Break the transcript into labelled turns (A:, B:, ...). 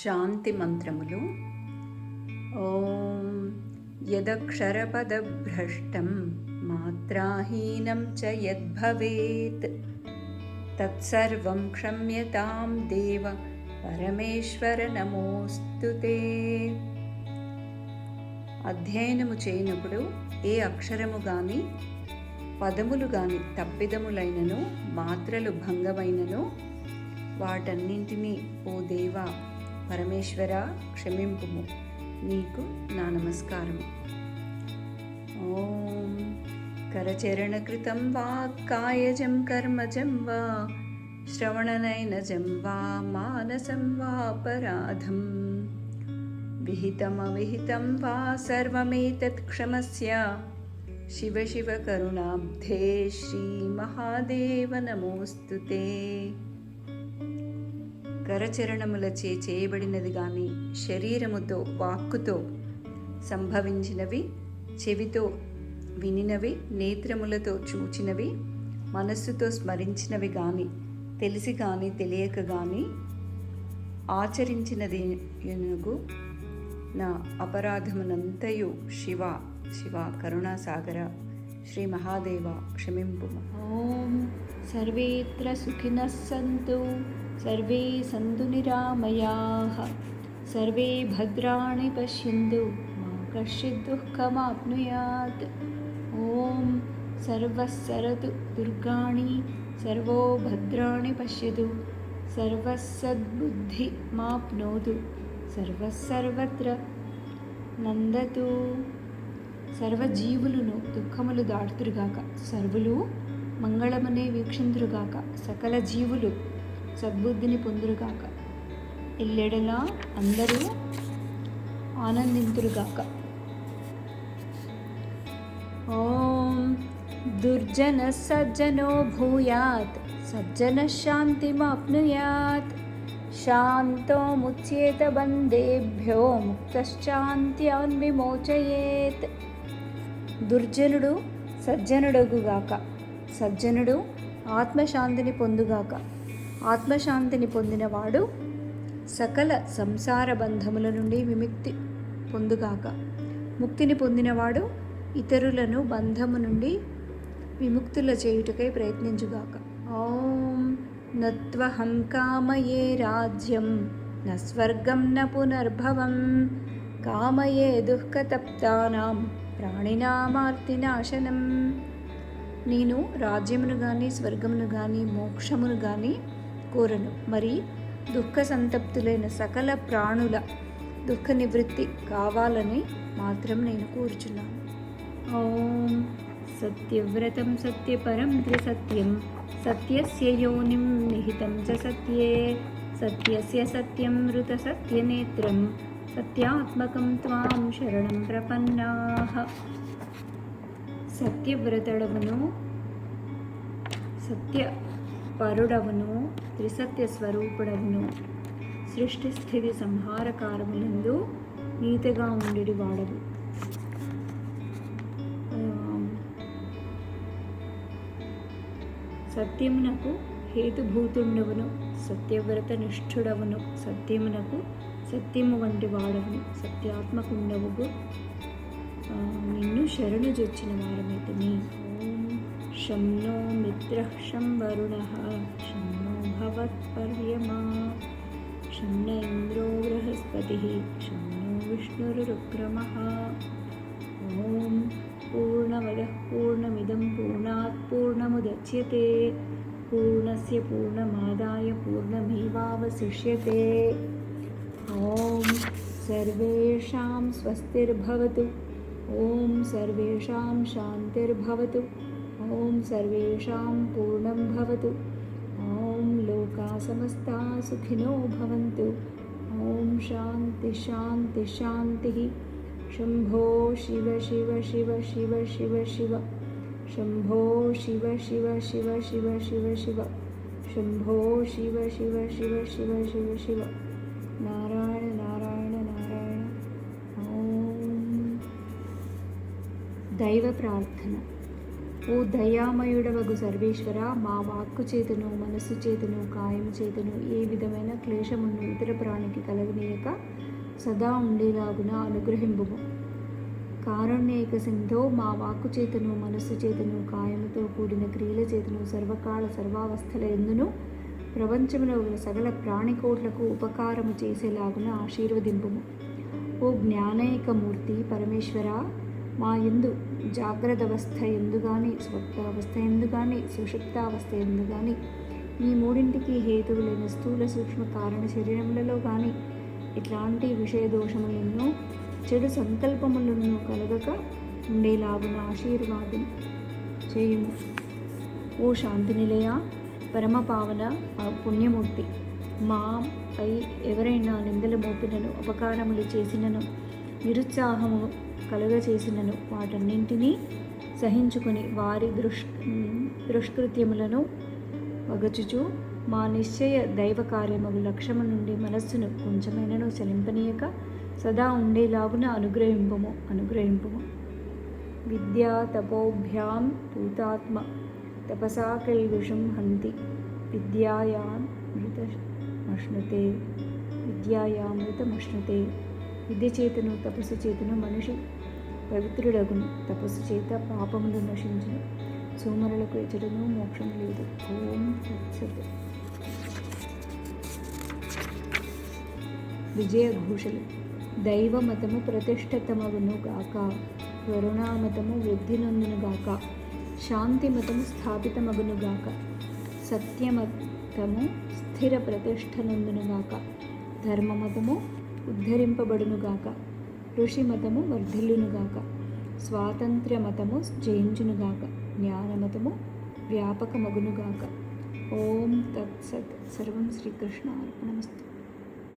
A: శాంతి మంత్రములు. ఓం యదక్షరపదభ్రష్టం మాత్రాహీనం చ యద్భవేత్ తత్సర్వం క్షమ్యతాం దేవ పరమేశ్వర నమోస్తుతే. అధ్యయనము చేయనప్పుడు ఏ అక్షరము గాని పదములు గాని తప్పిదములైనను మాత్రలు భంగమైనను వాటన్నింటినీ ఓ దేవా పరమేశ్వర క్షమింపుము, నీకు నా నమస్కారము. ఓం కరచరణకృతం వా కాయజం కర్మజం వా శ్రవణనయనజం వా మానసం వాపరాధం విహితమవిహితం వా సర్వమేతత్ క్షమస్య శివ శివ కరుణాబ్ధే శ్రీ మహాదేవ నమోస్తుతే. కరచరణములచే చేయబడినది గాని శరీరముతో వాక్కుతో సంభవించినవి, చెవితో వినినవి, నేత్రములతో చూచినవి, మనస్సుతో స్మరించినవి గాని తెలిసి గాని తెలియక గాని ఆచరించినది నా అపరాధమునంతయు శివ శివ కరుణాసాగర శ్రీ మహాదేవ క్షమింపు. ఓం సర్వేత్ర సుఖినః సంతు సర్వే సంతు నిరామయాః సర్వే భద్రాణి పశ్యంతు మా కశ్చిద్ దుఃఖమాప్నుయాత్. ఓం సర్వస్సరతు దుర్గాణి సర్వో భద్రాణి పశ్యతు సర్వస్సద్బుద్ధిమాప్నోతు సర్వస్సర్వత్ర నందతు. సర్వజీవులను దుఃఖములు దాటుతురుగాక, సర్వులు మంగళమనే వీక్షింతురుగాక, సకల జీవులు సద్బుద్ధిని పొందురుగాక, ఎల్లెడలా అందరూ ఆనందింతురుగాక. ఓం దుర్జన సజ్జనో భూయాత్ సజ్జన శాంతిమాప్నుయాత్ శాంతో ముచ్యేత బంధేభ్యో ముక్తశ్చాంత్యాన్ విమోచయేత్. దుర్జనుడు సజ్జనుడగుగాక, సజ్జనుడు ఆత్మశాంతిని పొందుగాక, ఆత్మశాంతిని పొందినవాడు సకల సంసార బంధముల నుండి విముక్తి పొందుగాక, ముక్తిని పొందినవాడు ఇతరులను బంధము నుండి విముక్తుల చేయుటకై ప్రయత్నించుగాక. ఓం నత్వహం కామయే రాజ్యం న స్వర్గం న పునర్భవం కామయే దుఃఖతప్తానాం ప్రాణినామార్తినాశనం. నేను రాజ్యమును గాని స్వర్గమును గాని మోక్షమును గాని కోరను, మరి దుఃఖ సంతప్తులైన సకల ప్రాణుల దుఃఖ నివృత్తి కావాలని మాత్రం నేను కోరుచున్నాను. ఓం సత్యవ్రతం సత్యపరం త్రిసత్యం సత్యస్య యోనిం నిహితం చ సత్యే సత్యస్య సత్యం ఋత సత్యనేత్రం సత్యాత్మకం త్వాం శరణం ప్రపన్నాః. సత్యవ్రతడవును, సత్యపరుడవును, త్రిసత్య స్వరూపుడవును, సృష్టి స్థితి సంహారకారములందు నీతిగా ఉండేటి వాడవు. సత్యమునకు హేతుభూతుండవును, సత్యవ్రత నిష్ఠుడవును, సత్యమునకు సత్యము వంటి వాడవును, సత్యాత్మకుండవుగు నిన్ను శరణు జొచ్చిన వారమైతిమి. ఓం శం నో మిత్రః శం వరుణః శం నో భవత్పర్యమా శం న ఇంద్రో బృహస్పతిః శం నో విష్ణురుక్రమః. ఓం పూర్ణమదః పూర్ణమిదం పూర్ణాత్ పూర్ణముదచ్యతే పూర్ణస్య పూర్ణమాదాయ పూర్ణమేవావశిష్యతే. ఓం సర్వేషాం స్వస్తిర్భవతు, ఓం సర్వేషాం శాంతిర్భవతు, ఓం సర్వేషాం పూర్ణం భవతు, ఓం లోకా సమస్తా సుఖినో భవంతు. ఓం శాంతి శాంతి శాంతి. శంభో శివ శివ శివ శివ శివ శివ శంభో శివ శివ శివ శివ శివ శివ శంభో శివ శివ శివ శివ శివ శివ. నారాయణ నారాయణ నారాయణ. ఓం దైవ ప్రార్థన. ఓ దయామయుడవగు సర్వేశ్వర, మా వాక్కు చేతను మనస్సు చేతను కాయము చేతను ఏ విధమైన క్లేశమును ఇతర ప్రాణికి కలగనీయక సదా ఉండేలాగున అనుగ్రహింపుము. కారుణ్యేక సింధో, మా వాక్కు చేతను మనస్సు చేతను కాయముతో కూడిన క్రియల చేతను సర్వకాల సర్వావస్థల ఎందును ప్రపంచంలో గల సకల ప్రాణికోట్లకు ఉపకారము చేసేలాగున ఆశీర్వదింపుము. ఓ జ్ఞానైకమూర్తి పరమేశ్వర, మా యందు జాగ్రత్త అవస్థ ఎందు కానీ స్వప్నావస్థ ఎందు కానీ సుషుప్తావస్థ ఎందు కానీ ఈ మూడింటికి హేతువులైన స్థూల సూక్ష్మ కారణ శరీరములలో కానీ ఇట్లాంటి విషయ దోషములను చెడు సంకల్పములను కలగక ఉండేలాగున ఆశీర్వాదం చేయుము. ఓ శాంతి నిలయ పరమపావన పుణ్యమూర్తి, మాపై ఎవరైనా నిందలు మోపినను అపకారములు చేసినను నిరుత్సాహము కలుగచేసినను వాటన్నింటినీ సహించుకొని వారి దుష్కృత్యములను వగచుచు మా నిశ్చయ దైవ కార్యములు లక్ష్యము నుండి మనస్సును కొంచెమైనను చలింపనీయక సదా ఉండేలాగున అనుగ్రహింపుము. విద్యా తపోభ్యాం భూతాత్మ తపసా కల్గుషం హంతి విద్యాయామృతమశ్నుతే. విద్య చేతను తపస్సు చేతను మనిషి పవిత్రుడగును. తపస్సు చేత పాపములు నశించును. సోమరులకు ఎచ్చటను మోక్షం లేదు. ఓం తత్సత్. విజయఘోషలు. దైవమతము ప్రతిష్ఠితమగును గాక, కరుణామతము వృద్ధి నొందును గాక, శాంతిమతము స్థాపితమగును గాక, సత్యమతము స్థిర ప్రతిష్ఠ నొందును గాక, ధర్మమతము ఉద్ధరింపబడును గాక, ఋషిమతము వర్ధిల్లును గాక, స్వాతంత్ర్యమతము జయించును గాక, జ్ఞానమతము వ్యాపకమగును గాక. ఓం తత్సత్. సర్వం శ్రీకృష్ణ అర్పణమస్తు.